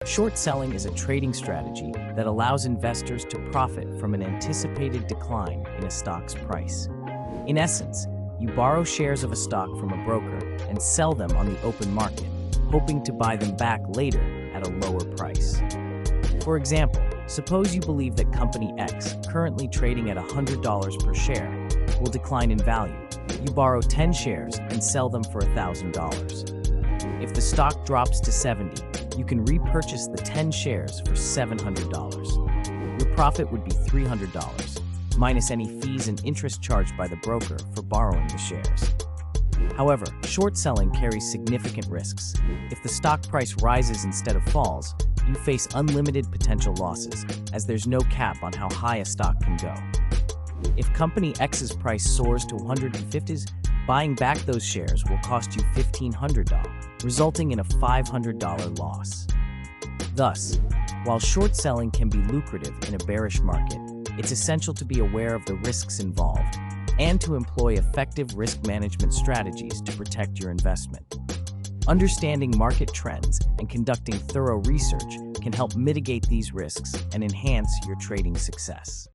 Short selling is a trading strategy that allows investors to profit from an anticipated decline in a stock's price. In essence, you borrow shares of a stock from a broker and sell them on the open market, hoping to buy them back later at a lower price. For example, suppose you believe that company X, currently trading at $100 per share, will decline in value. You borrow 10 shares and sell them for $1,000. If the stock drops to 70, you can repurchase the 10 shares for $700. Your profit would be $300, minus any fees and interest charged by the broker for borrowing the shares. However, short selling carries significant risks. If the stock price rises instead of falls, you face unlimited potential losses, as there's no cap on how high a stock can go. If company X's price soars to 150s, buying back those shares will cost you $1,500, resulting in a $500 loss. Thus, while short selling can be lucrative in a bearish market, it's essential to be aware of the risks involved and to employ effective risk management strategies to protect your investment. Understanding market trends and conducting thorough research can help mitigate these risks and enhance your trading success.